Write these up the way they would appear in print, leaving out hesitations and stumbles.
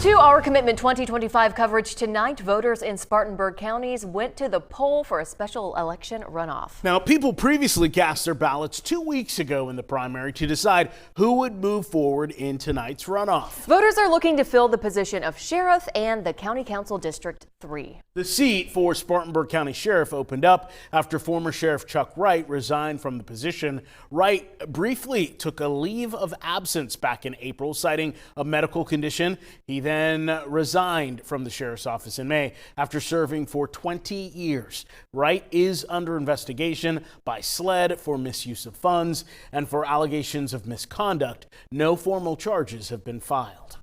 To our Commitment 2025 coverage tonight, voters in Spartanburg counties went to the poll for a special election runoff. Now, people previously cast their ballots 2 weeks ago in the primary to decide who would move forward in tonight's runoff. Voters are looking to fill the position of sheriff and the County Council District 3. The seat for Spartanburg County Sheriff opened up after former Sheriff Chuck Wright resigned from the position. Wright briefly took a leave of absence back in April, citing a medical condition. He then resigned from the sheriff's office in May after serving for 20 years. Wright is under investigation by SLED for misuse of funds and for allegations of misconduct. No formal charges have been filed.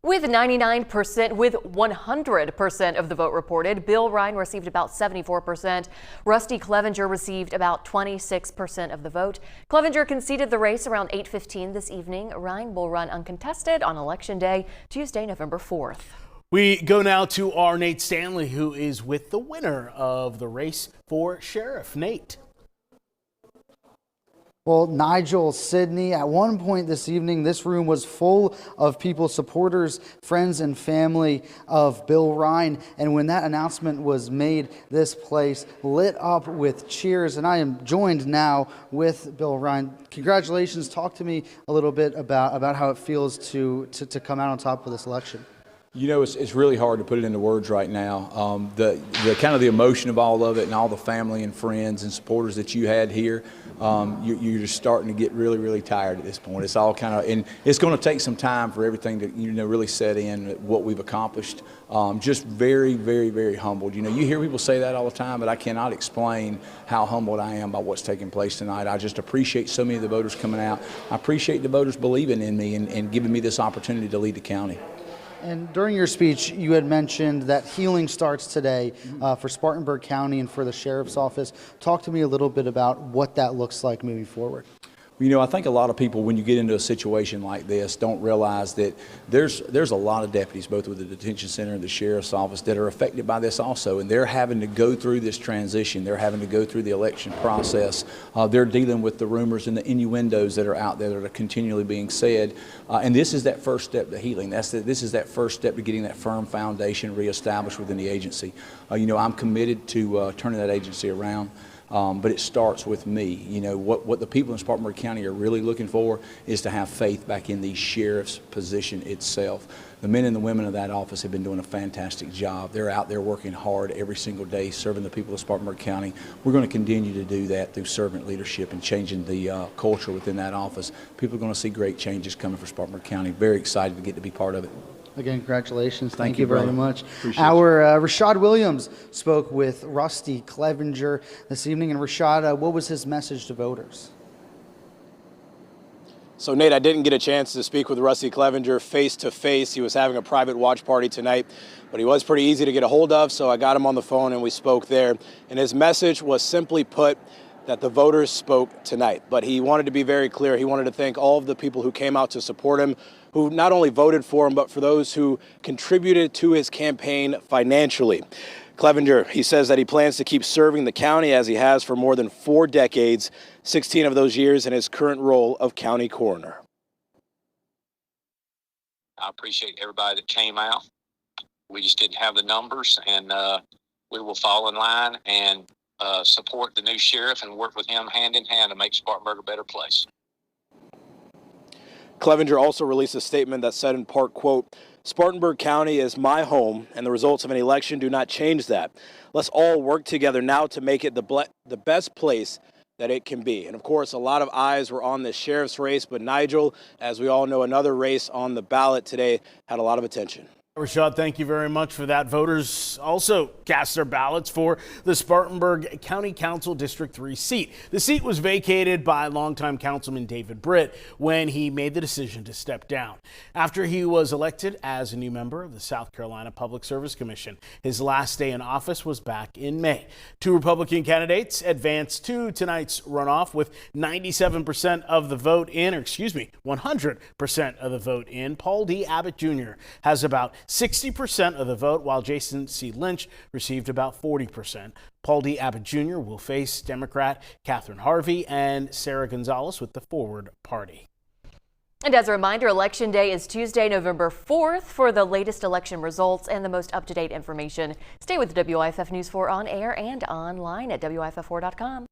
With 100% of the vote reported, Bill Ryan received about 74%. Rusty Clevenger received about 26% of the vote. Clevenger conceded the race around 8:15 this evening. Ryan will run uncontested on Election Day, Tuesday, November 4th. We go now to our Nate Stanley, who is with the winner of the race for sheriff. Nate. Well, Nigel, Sydney, at one point this evening, this room was full of people, supporters, friends, and family of Bill Ryan. And when that announcement was made, this place lit up with cheers. And I am joined now with Bill Ryan. Congratulations. Talk to me a little bit about how it feels to come out on top of this election. You know, it's really hard to put it into words right now. The kind of the emotion of all of it and all the family and friends and supporters that you had here, you're just starting to get really, really tired at this point. It's all kind of, and it's going to take some time for everything to, really set in what we've accomplished. Just very, very, very humbled. You hear people say that all the time, but I cannot explain how humbled I am by what's taking place tonight. I just appreciate so many of the voters coming out. I appreciate the voters believing in me and giving me this opportunity to lead the county. And during your speech, you had mentioned that healing starts today for Spartanburg County and for the Sheriff's Office. Talk to me a little bit about what that looks like moving forward. I think a lot of people, when you get into a situation like this, don't realize that there's a lot of deputies, both with the detention center and the sheriff's office, that are affected by this also, and they're having to go through this transition. They're having to go through the election process. They're dealing with the rumors and the innuendos that are out there that are continually being said, and this is that first step to healing. This is that first step to getting that firm foundation reestablished within the agency. I'm committed to turning that agency around. But it starts with me. What the people in Spartanburg County are really looking for is to have faith back in the sheriff's position itself. The men and the women of that office have been doing a fantastic job. They're out there working hard every single day, serving the people of Spartanburg County. We're going to continue to do that through servant leadership and changing the culture within that office. People are going to see great changes coming for Spartanburg County. Very excited to get to be part of it. Again, congratulations. Thank you, very brother. much. Appreciate Our Rashad Williams spoke with Rusty Clevenger this evening. And Rashad, what was his message to voters? So, Nate, I didn't get a chance to speak with Rusty Clevenger face to face. He was having a private watch party tonight, but he was pretty easy to get a hold of, so I got him on the phone and we spoke there. And his message was simply put that the voters spoke tonight. But he wanted to be very clear. He wanted to thank all of the people who came out to support him, who not only voted for him, but for those who contributed to his campaign financially. Clevenger, he says that he plans to keep serving the county as he has for more than 4 decades, 16 of those years in his current role of county coroner. I appreciate everybody that came out. We just didn't have the numbers, and we will fall in line and support the new sheriff and work with him hand in hand to make Spartanburg a better place. Clevenger also released a statement that said in part, quote, "Spartanburg County is my home, and the results of an election do not change that. Let's all work together now to make it the best place that it can be." And of course, a lot of eyes were on this sheriff's race, but Nigel, as we all know, another race on the ballot today had a lot of attention. Rashad, thank you very much for that. Voters also cast their ballots for the Spartanburg County Council District 3 seat. The seat was vacated by longtime Councilman David Britt when he made the decision to step down after he was elected as a new member of the South Carolina Public Service Commission. His last day in office was back in May. 2 Republican candidates advanced to tonight's runoff with 97% of the vote in, 100% of the vote in. Paul D. Abbott Jr. has about 60% of the vote, while Jason C. Lynch received about 40%. Paul D. Abbott Jr. will face Democrat Catherine Harvey and Sarah Gonzalez with the Forward Party. And as a reminder, Election Day is Tuesday, November 4th. For the latest election results and the most up-to-date information, stay with WIFF News 4 on air and online at WIFF4.com.